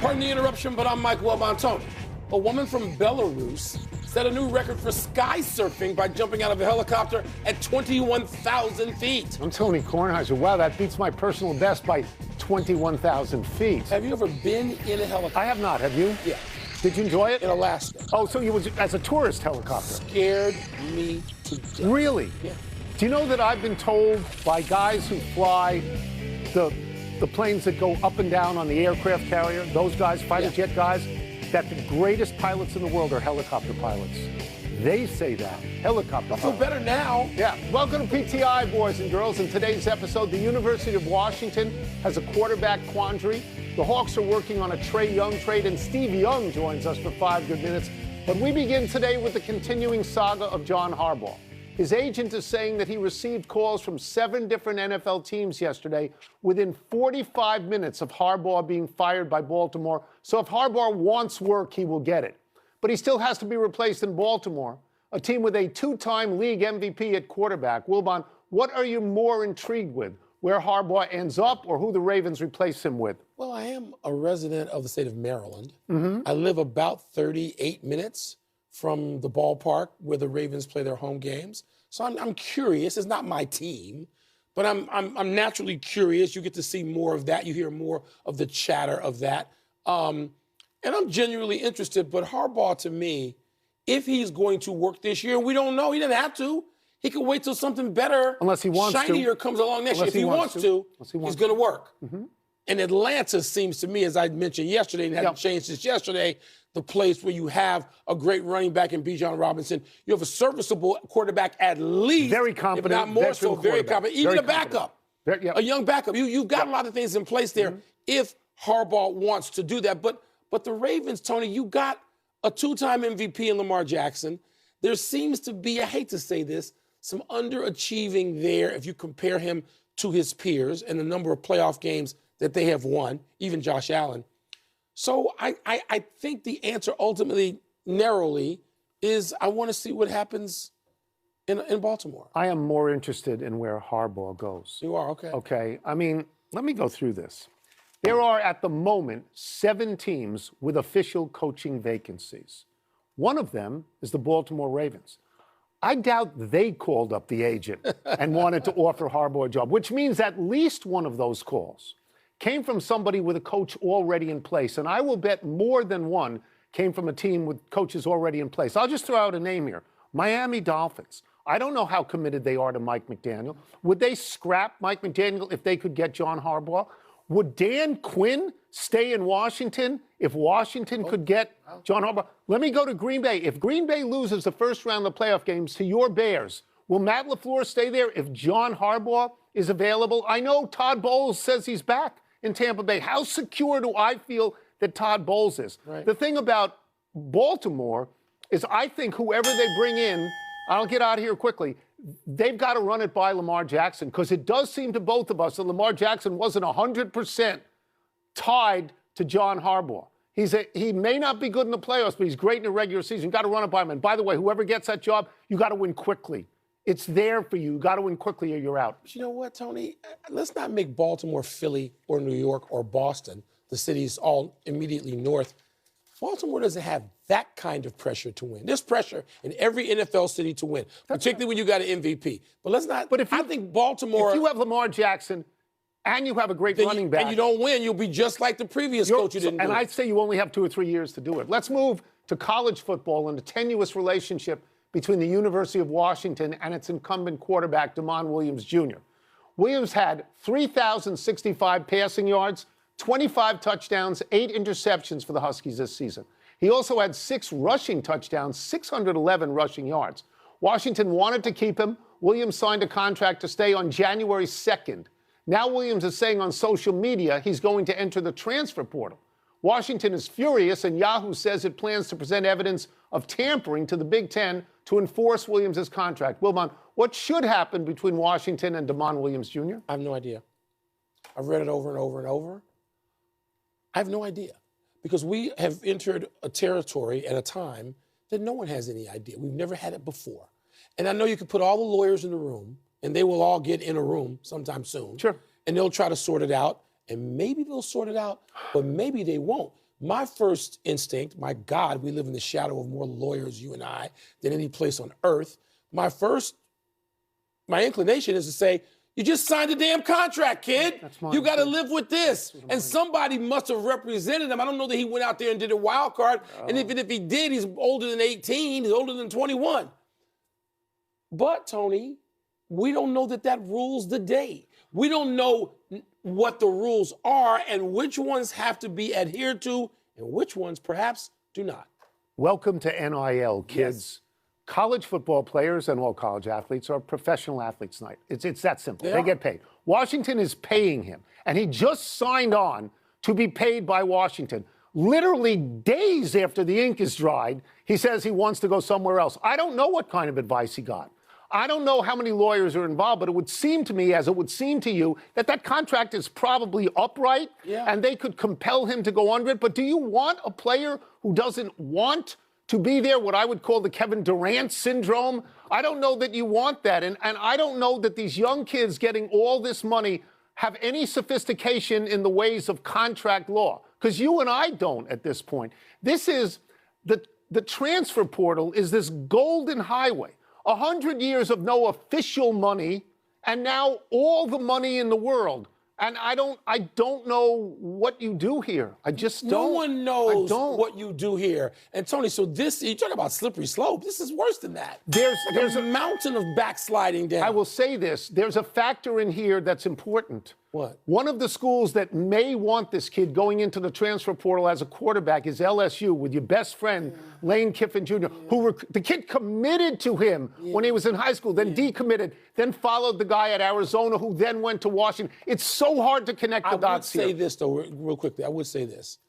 Pardon the interruption, but I'm Mike Wilbon. A woman from Belarus set a new record for sky surfing by jumping out of a helicopter at 21,000 feet. I'm Tony Kornheiser. Wow, that beats my personal best by 21,000 feet. Have you ever been in a helicopter? I have not. Have you? Yeah. Did you enjoy it? In Alaska. Oh, so you was as a tourist helicopter? Scared me to death. Really? Yeah. Do you know that I've been told by guys who fly the planes that go up and down on the aircraft carrier, those guys, fighter jet guys, that the greatest pilots in the world are helicopter pilots. They say that. Helicopter I feel pilots. better now. Yeah. Welcome to PTI, boys and girls. In today's episode, the University of Washington has a quarterback quandary. The Hawks are working on a Trae Young trade, and Steve Young joins us for 5 good minutes. But we begin today with the continuing saga of John Harbaugh. His agent is saying that he received calls from 7 different NFL teams yesterday within 45 minutes of Harbaugh being fired by Baltimore. So if Harbaugh wants work, he will get it. But he still has to be replaced in Baltimore, a team with a 2-time league MVP at quarterback. Wilbon, what are you more intrigued with? Where Harbaugh ends up or who the Ravens replace him with? Well, I am a resident of the state of Maryland. I live about 38 minutes from the ballpark where the Ravens play their home games. So I'm curious. It's not my team, but I'm naturally curious. You get to see more of that. You hear more of the chatter of that. And I'm genuinely interested. But Harbaugh, to me, if he's going to work this year, we don't know. He doesn't have to. He can wait till something better, unless he wants shinier to. comes along next year. If he wants to, he's going to work. And Atlanta seems to me, as I mentioned yesterday, and hadn't changed since yesterday, the place where you have a great running back in Bijan Robinson. You have a serviceable quarterback at least. Very competent. If not more so, very competent. Even a backup. A young backup. You've got a lot of things in place there if Harbaugh wants to do that. But the Ravens, Tony, you got a 2-time MVP in Lamar Jackson. There seems to be, I hate to say this, some underachieving there if you compare him to his peers and the number of playoff games that they have won, even Josh Allen. So I think the answer ultimately, narrowly, is I want to see what happens in Baltimore. I am more interested in where Harbaugh goes. You are, okay. Okay. I mean, let me go through this. There are, at the moment, 7 teams with official coaching vacancies. One of them is the Baltimore Ravens. I doubt they called up the agent and wanted to offer Harbaugh a job, which means at least one of those calls came from somebody with a coach already in place. And I will bet more than one came from a team with coaches already in place. I'll just throw out a name here. Miami Dolphins. I don't know how committed they are to Mike McDaniel. Would they scrap Mike McDaniel if they could get John Harbaugh? Would Dan Quinn stay in Washington if Washington could get John Harbaugh? Let me go to Green Bay. If Green Bay loses the first round of the playoff games to your Bears, will Matt LaFleur stay there if John Harbaugh is available? I know Todd Bowles says he's back in Tampa Bay. How secure do I feel that Todd Bowles is? Right. The thing about Baltimore is I think whoever they bring in, I'll get out of here quickly, they've got to run it by Lamar Jackson, because it does seem to both of us that Lamar Jackson wasn't 100% tied to John Harbaugh. He may not be good in the playoffs, but he's great in the regular season. You've got to run it by him. And by the way, whoever gets that job, you got to win quickly. It's there for you. You got to win quickly or you're out. But you know what, Tony? Let's not make Baltimore, Philly, or New York, or Boston, the cities all immediately north. Baltimore doesn't have that kind of pressure to win. There's pressure in every NFL city to win, particularly when you got an MVP. But let's not. But I think Baltimore. If you have Lamar Jackson and you have a great running back, and you don't win, you'll be just like the previous coach who didn't. And I'd say you only have 2 or 3 years to do it. Let's move to college football and the tenuous relationship between the University of Washington and its incumbent quarterback, Damon Williams Jr. Williams had 3,065 passing yards, 25 touchdowns, 8 interceptions for the Huskies this season. He also had 6 rushing touchdowns, 611 rushing yards. Washington wanted to keep him. Williams signed a contract to stay on January 2nd. Now Williams is saying on social media he's going to enter the transfer portal. Washington is furious, and Yahoo says it plans to present evidence of tampering to the Big Ten to enforce Williams' contract. Wilbon, what should happen between Washington and Damon Williams Jr.? I have no idea. I've read it over and over and over. I have no idea, because we have entered a territory at a time that no one has any idea. We've never had it before. And I know you could put all the lawyers in the room, and they will all get in a room sometime soon. Sure. And they'll try to sort it out, and maybe they'll sort it out, but maybe they won't. My first instinct, my God, we live in the shadow of more lawyers, you and I, than any place on earth. My inclination is to say, you just signed a damn contract, kid. You got to live with this. And somebody must have represented him. I don't know that he went out there and did a wild card. And even if he did, he's older than 18. He's older than 21. But, Tony, we don't know that rules the day. We don't know what the rules are and which ones have to be adhered to and which ones perhaps do not. Welcome to NIL, kids. Yes. College football players and all college athletes are professional athletes tonight. It's that simple. They get paid. Washington is paying him, and he just signed on to be paid by Washington. Literally days after the ink is dried, he says he wants to go somewhere else. I don't know what kind of advice he got. I don't know how many lawyers are involved, but it would seem to me, as it would seem to you, that contract is probably upright, and they could compel him to go under it. But do you want a player who doesn't want to be there, what I would call the Kevin Durant syndrome? I don't know that you want that. And I don't know that these young kids getting all this money have any sophistication in the ways of contract law, because you and I don't at this point. This is the transfer portal is this golden highway. 100 years of no official money, and now all the money in the world. And I don't know what you do here. I just don't. No one knows what you do here. And Tony, so this, you talk about slippery slope. This is worse than that. There's a mountain of backsliding down. I will say this. There's a factor in here that's important. What? One of the schools that may want this kid going into the transfer portal as a quarterback is LSU, with your best friend, Lane Kiffin Jr., who the kid committed to him when he was in high school, then decommitted, then followed the guy at Arizona, who then went to Washington. It's so hard to connect the dots here. I would say this, though, real quickly. I would say this.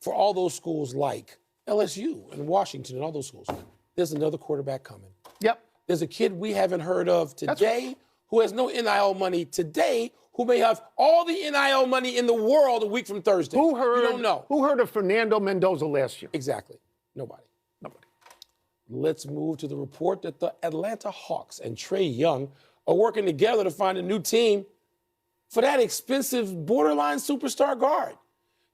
For all those schools like LSU and Washington and all those schools, there's another quarterback coming. Yep. There's a kid we haven't heard of today who has no NIL money today, who may have all the NIL money in the world a week from Thursday. You don't know. Who heard of Fernando Mendoza last year? Exactly. Nobody. Let's move to the report that the Atlanta Hawks and Trae Young are working together to find a new team for that expensive borderline superstar guard.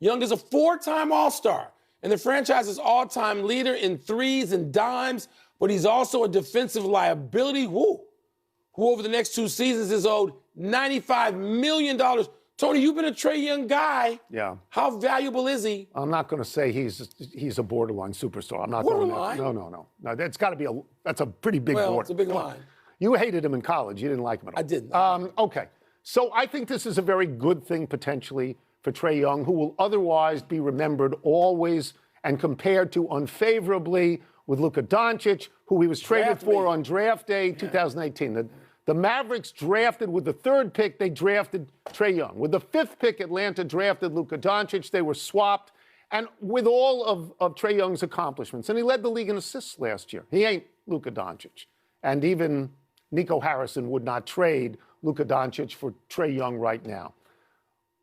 Young is a 4-time All-Star and the franchise's all-time leader in threes and dimes, but he's also a defensive liability who over the next 2 seasons is owed $95 million. Tony, you've been a Trae Young guy. Yeah. How valuable is he? I'm not going to say he's a borderline superstar. I'm not borderline? going to. No. That's got to be that's a pretty big border. It's a big line. You hated him in college. You didn't like him at all. I didn't. Okay. So I think this is a very good thing potentially for Trae Young, who will otherwise be remembered always and compared to unfavorably with Luka Doncic, who he was traded for on draft day 2018. The Mavericks drafted with the 3rd pick, they drafted Trae Young. With the 5th pick, Atlanta drafted Luka Doncic. They were swapped. And with all of Trae Young's accomplishments, and he led the league in assists last year. He ain't Luka Doncic. And even Nico Harrison would not trade Luka Doncic for Trae Young right now.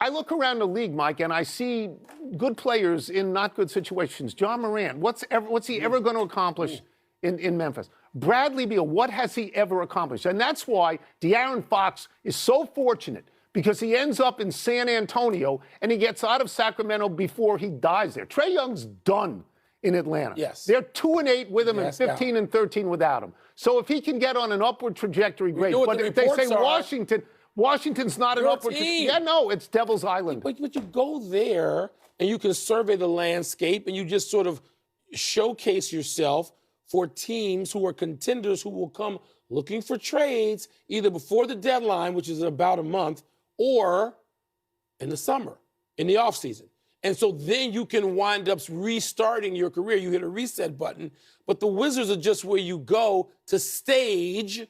I look around the league, Mike, and I see good players in not good situations. John Morant, what's he ever going to accomplish in Memphis? Bradley Beal, what has he ever accomplished? And that's why De'Aaron Fox is so fortunate, because he ends up in San Antonio and he gets out of Sacramento before he dies there. Trae Young's done in Atlanta. Yes. They're 2-8 with him and 15-13 without him. So if he can get on an upward trajectory, great. But if they say Washington's not an upward trajectory. Yeah, no, it's Devil's Island. But you go there and you can survey the landscape and you just sort of showcase yourself for teams who are contenders who will come looking for trades either before the deadline, which is in about a month, or in the summer, in the offseason. And so then you can wind up restarting your career. You hit a reset button. But the Wizards are just where you go to stage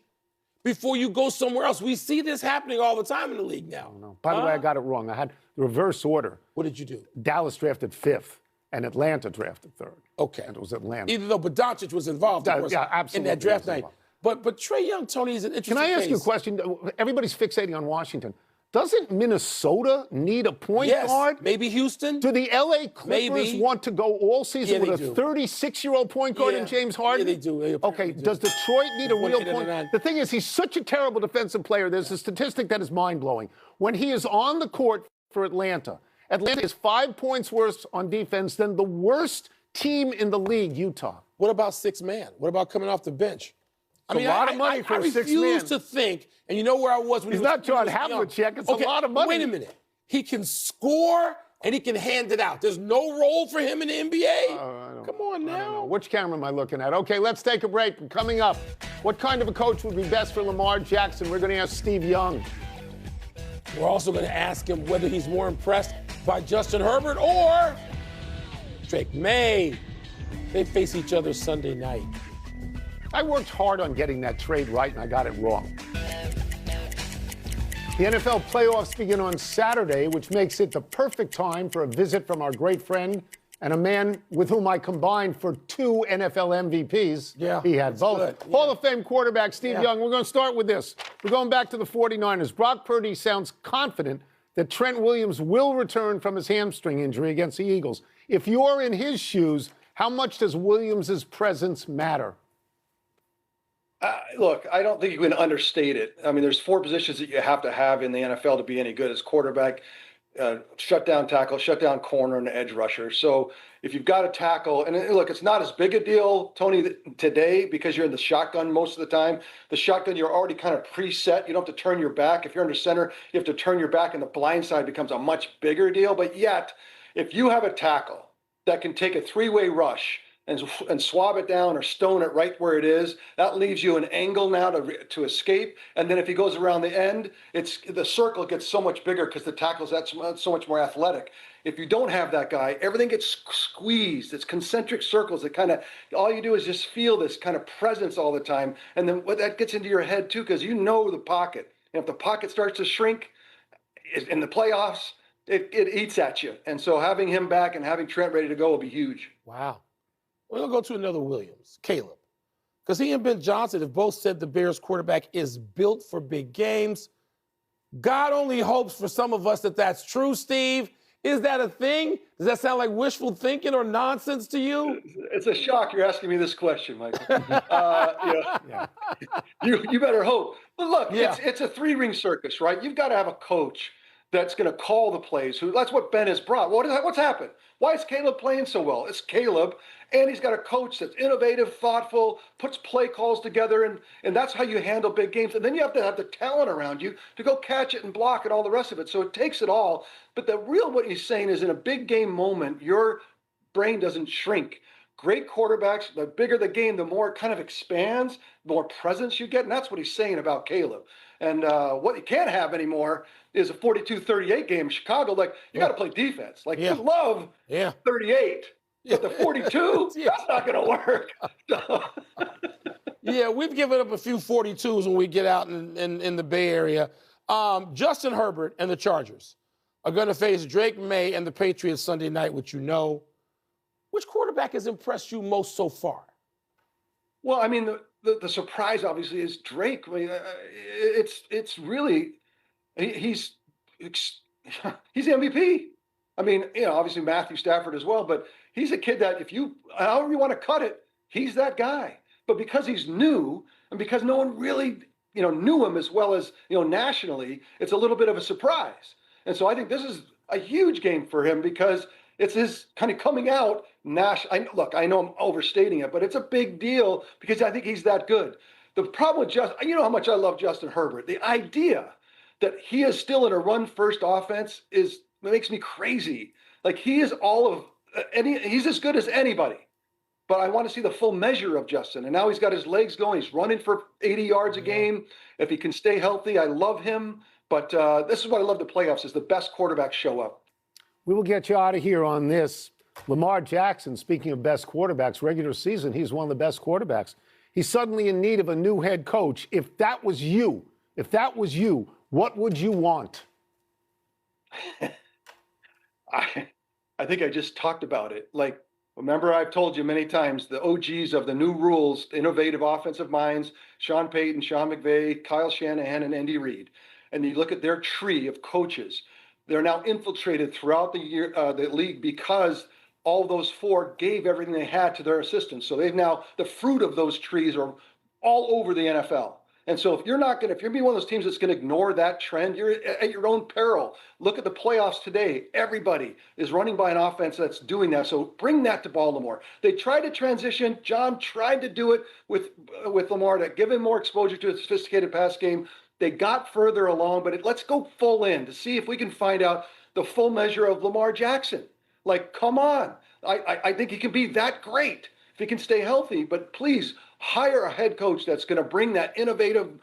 before you go somewhere else. We see this happening all the time in the league now. No. By the way, I got it wrong. I had the reverse order. What did you do? Dallas drafted 5th. And Atlanta drafted 3rd. Okay. And it was Atlanta. Either though, but Doncic was involved, of course, absolutely, in that draft night. But Trae Young, Tony, is an interesting case. Can I ask you a question? Everybody's fixating on Washington. Doesn't Minnesota need a point guard? Maybe Houston. Do the L.A. Clippers want to go all season with a 36-year-old point guard in James Harden? Yeah, they do. Okay, does Detroit need a real point? The thing is, he's such a terrible defensive player. There's a statistic that is mind-blowing. When he is on the court for Atlanta, Atlanta is 5 points worse on defense than the worst team in the league, Utah. What about six-man? What about coming off the bench? It's a lot of money for a six-man. I refuse to think, and you know where I was when he's not John Havlicek. It's a lot of money. Wait a minute. He can score and he can hand it out. There's no role for him in the NBA. Come on now. Which camera am I looking at? Okay, let's take a break. And coming up, what kind of a coach would be best for Lamar Jackson? We're going to ask Steve Young. We're also going to ask him whether he's more impressed by Justin Herbert or Drake May. They face each other Sunday night. I worked hard on getting that trade right, and I got it wrong. The NFL playoffs begin on Saturday, which makes it the perfect time for a visit from our great friend and a man with whom I combined for 2 NFL MVPs. Yeah, he had both. Good. Hall of Fame quarterback Steve Young. We're going to start with this. We're going back to the 49ers. Brock Purdy sounds confident that Trent Williams will return from his hamstring injury against the Eagles. If you're in his shoes, how much does Williams' presence matter? Look, I don't think you can understate it. I mean, there's 4 positions that you have to have in the NFL to be any good as quarterback, shutdown tackle, shutdown corner, and edge rusher. So if you've got a tackle, and look, it's not as big a deal, Tony, today because you're in the shotgun most of the time. The shotgun, you're already kind of preset. You don't have to turn your back. If you're under center, you have to turn your back, and the blind side becomes a much bigger deal. But yet, if you have a tackle that can take a 3-way rush and swab it down or stone it right where it is, that leaves you an angle now to escape. And then if he goes around the end, the circle gets so much bigger because the tackle's so much more athletic. If you don't have that guy, everything gets squeezed. It's concentric circles that kind of, all you do is just feel this kind of presence all the time. And then what that gets into your head too, because you know the pocket. And if the pocket starts to shrink in the playoffs, it eats at you. And so having him back and having Trent ready to go will be huge. Wow. We'll go to another Williams, Caleb. Because he and Ben Johnson have both said the Bears quarterback is built for big games. God only hopes for some of us that that's true, Steve. Is that a thing? Does that sound like wishful thinking or nonsense to you? It's a shock you're asking me this question, Michael. You better hope. But look, it's a 3-ring circus, right? You've got to have a coach that's going to call the plays. That's what Ben has brought. What's happened? Why is Caleb playing so well? It's Caleb, and he's got a coach that's innovative, thoughtful, puts play calls together, and that's how you handle big games. And then you have to have the talent around you to go catch it and block and all the rest of it. So it takes it all. But what he's saying is in a big game moment, your brain doesn't shrink. Great quarterbacks, the bigger the game, the more it kind of expands, the more presence you get. And that's what he's saying about Caleb. And what you can't have anymore is a 42-38 game in Chicago. Like, you got to play defense. Like, you love 38, but the 42, that's not going to work. So. Yeah, we've given up a few 42s when we get out in the Bay Area. Justin Herbert and the Chargers are going to face Drake May and the Patriots Sunday night, which you know. Which quarterback has impressed you most so far? Well, I mean, the surprise obviously is Drake. I mean, it's really he's the MVP. I mean, obviously Matthew Stafford as well, but he's a kid that however you want to cut it, he's that guy. But because he's new and because no one really knew him as well as nationally, it's a little bit of a surprise. And so I think this is a huge game for him because it's his kind of coming out. Look, I know I'm overstating it, but it's a big deal because I think he's that good. The problem with how much I love Justin Herbert. The idea that he is still in a run-first offense makes me crazy. Like, he is he's as good as anybody. But I want to see the full measure of Justin. And now he's got his legs going. He's running for 80 yards a game. If he can stay healthy, I love him. But this is what I love the playoffs, is the best quarterbacks show up. We will get you out of here on this. Lamar Jackson, speaking of best quarterbacks, regular season, he's one of the best quarterbacks. He's suddenly in need of a new head coach. If that was you, what would you want? I think I just talked about it. Like, remember, I've told you many times, the OGs of the new rules, the innovative offensive minds, Sean Payton, Sean McVay, Kyle Shanahan, and Andy Reid. And you look at their tree of coaches. They're now infiltrated throughout the league because all those 4 gave everything they had to their assistants. So the fruit of those trees are all over the NFL. And so if you're being one of those teams that's going to ignore that trend, you're at your own peril. Look at the playoffs today. Everybody is running by an offense that's doing that. So bring that to Baltimore. They tried to transition. John tried to do it with Lamar to give him more exposure to a sophisticated pass game. They got further along, but let's go full in to see if we can find out the full measure of Lamar Jackson. Like, come on. I think he can be that great if he can stay healthy, but please hire a head coach that's going to bring that innovative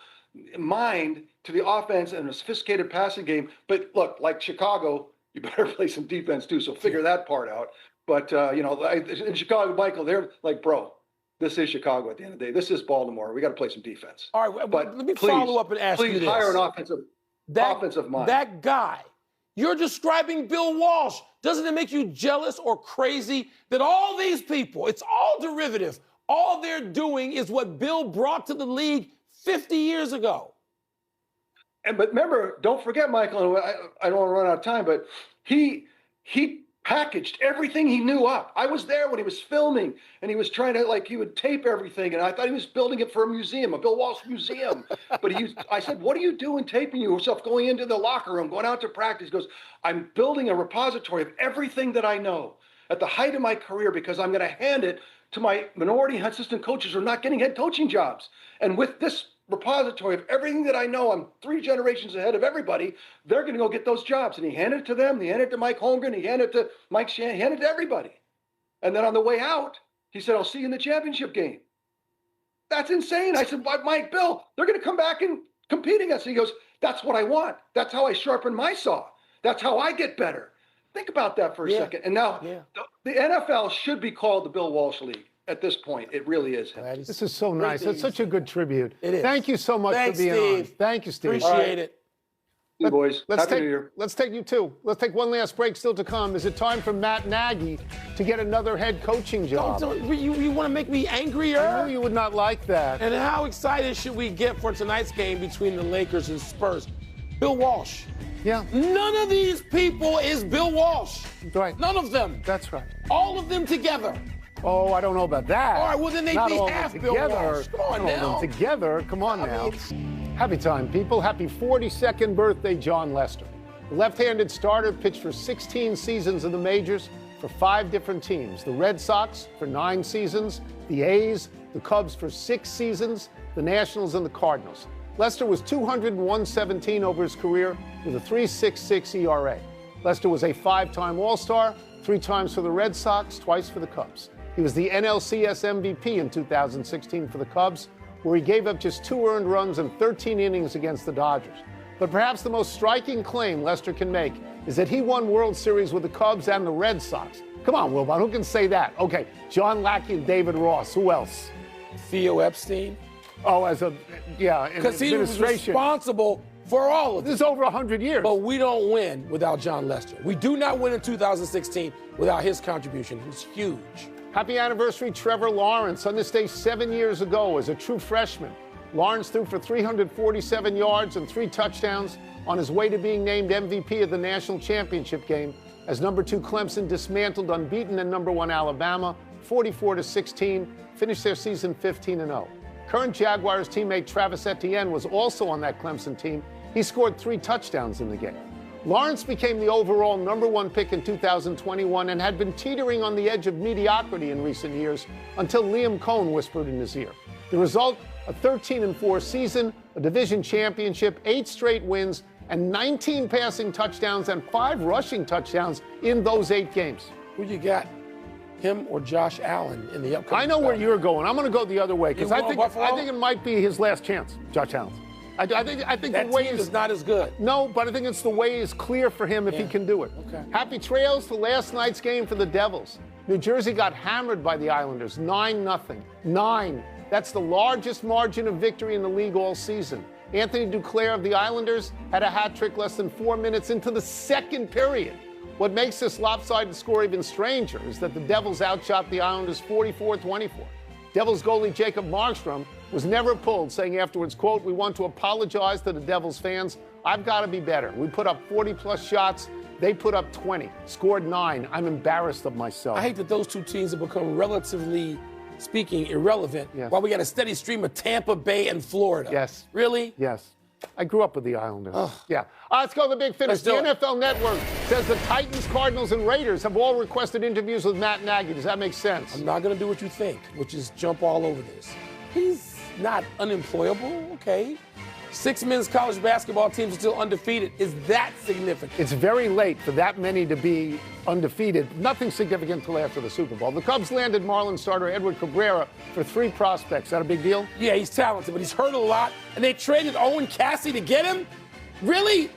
mind to the offense and a sophisticated passing game. But look, like Chicago, you better play some defense too, so figure that part out. But, in Chicago, Michael, they're like, bro, this is Chicago at the end of the day. This is Baltimore. We got to play some defense. All right, but let me follow up and ask you this. Please hire an offensive mind. That guy, you're describing Bill Walsh. Doesn't it make you jealous or crazy that all these people, it's all derivative, all they're doing is what Bill brought to the league 50 years ago? But remember, don't forget, Michael, I don't want to run out of time, but he packaged everything he knew up. I was there when he was filming, and he was trying to, he would tape everything, and I thought he was building it for a museum, a Bill Walsh museum. But I said, what are you doing taping yourself, going into the locker room, going out to practice? He goes, I'm building a repository of everything that I know at the height of my career because I'm going to hand it to my minority assistant coaches who are not getting head coaching jobs. And with this repository of everything that I know, I'm 3 generations ahead of everybody, they're going to go get those jobs. And he handed it to them. He handed it to Mike Holmgren. He handed it to Mike Shanahan. He handed it to everybody. And then on the way out, he said, I'll see you in the championship game. That's insane. I said, Mike, Bill, they're going to come back and compete against us. He goes, that's what I want. That's how I sharpen my saw. That's how I get better. Think about that for a second. And now the NFL should be called the Bill Walsh League. At this point, it really is him. This is so nice. It's such a good tribute. It is. Thank you so much for being on. Thank you, Steve. Appreciate it. Hey, boys. Happy New Year. Let's take you two. Let's take one last break still to come. Is it time for Matt Nagy to get another head coaching job? You want to make me angrier? I knew you would not like that. And how excited should we get for tonight's game between the Lakers and Spurs? Bill Walsh. Yeah. None of these people is Bill Walsh. Right. None of them. That's right. All of them together. Oh, I don't know about that. All right, well, then they'd be half Bill Walsh. Come on now. Together. Come on now. Happy time, people. Happy 42nd birthday, John Lester. The left-handed starter pitched for 16 seasons in the majors for 5 different teams. The Red Sox for 9 seasons, the A's, the Cubs for 6 seasons, the Nationals, and the Cardinals. Lester was 201-17 over his career with a 3.66 ERA. Lester was a 5-time All-Star, 3 times for the Red Sox, twice for the Cubs. He was the NLCS MVP in 2016 for the Cubs, where he gave up just 2 earned runs in 13 innings against the Dodgers. But perhaps the most striking claim Lester can make is that he won World Series with the Cubs and the Red Sox. Come on, Wilbon, who can say that? Okay, John Lackey and David Ross. Who else? Theo Epstein. Oh, because he was responsible for all of this. This is over 100 years. But we don't win without John Lester. We do not win in 2016 without his contribution. He's huge. Happy anniversary, Trevor Lawrence. On this day 7 years ago, as a true freshman, Lawrence threw for 347 yards and 3 touchdowns on his way to being named MVP of the national championship game as number 2 Clemson dismantled unbeaten and number 1 Alabama 44-16, finished their season 15-0. Current Jaguars teammate Travis Etienne was also on that Clemson team. He scored 3 touchdowns in the game. Lawrence became the overall number 1 pick in 2021 and had been teetering on the edge of mediocrity in recent years until Liam Cohn whispered in his ear. The result, a 13-4 season, a division championship, 8 straight wins, and 19 passing touchdowns and 5 rushing touchdowns in those 8 games. Who you got? Him or Josh Allen in the upcoming I know where you're going. I'm going to go the other way because I think it might be his last chance, Josh Allen. I think that the way team is not as good. No, but I think it's the way is clear for him if he can do it. Okay. Happy trails to last night's game for the Devils. New Jersey got hammered by the Islanders, 9-0. 9. That's the largest margin of victory in the league all season. Anthony Duclair of the Islanders had a hat trick less than 4 minutes into the second period. What makes this lopsided score even stranger is that the Devils outshot the Islanders 44-24. Devils goalie Jacob Markstrom was never pulled, saying afterwards, quote, "We want to apologize to the Devils fans. I've got to be better. We put up 40-plus shots. They put up 20, scored 9. I'm embarrassed of myself." I hate that those two teams have become relatively speaking, irrelevant while we got a steady stream of Tampa Bay and Florida. Yes. Really? Yes. I grew up with the Islanders. Yeah. Let's go to the big finish. The NFL Network says the Titans, Cardinals, and Raiders have all requested interviews with Matt Nagy. Does that make sense? I'm not going to do what you think, which is jump all over this. He's not unemployable, okay? 6 men's college basketball teams are still undefeated. Is that significant? It's very late for that many to be undefeated. Nothing significant until after the Super Bowl. The Cubs landed Marlins starter Edward Cabrera for 3 prospects. Is that a big deal? Yeah, he's talented, but he's hurt a lot. And they traded Owen Cassidy to get him? Really?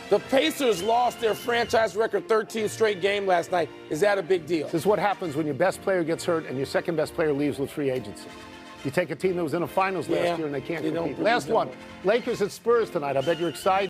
The Pacers lost their franchise record 13th straight game last night. Is that a big deal? This is what happens when your best player gets hurt and your second best player leaves with free agency. You take a team that was in the finals last year and they can't compete. Last one, Lakers at Spurs tonight. I bet you're excited.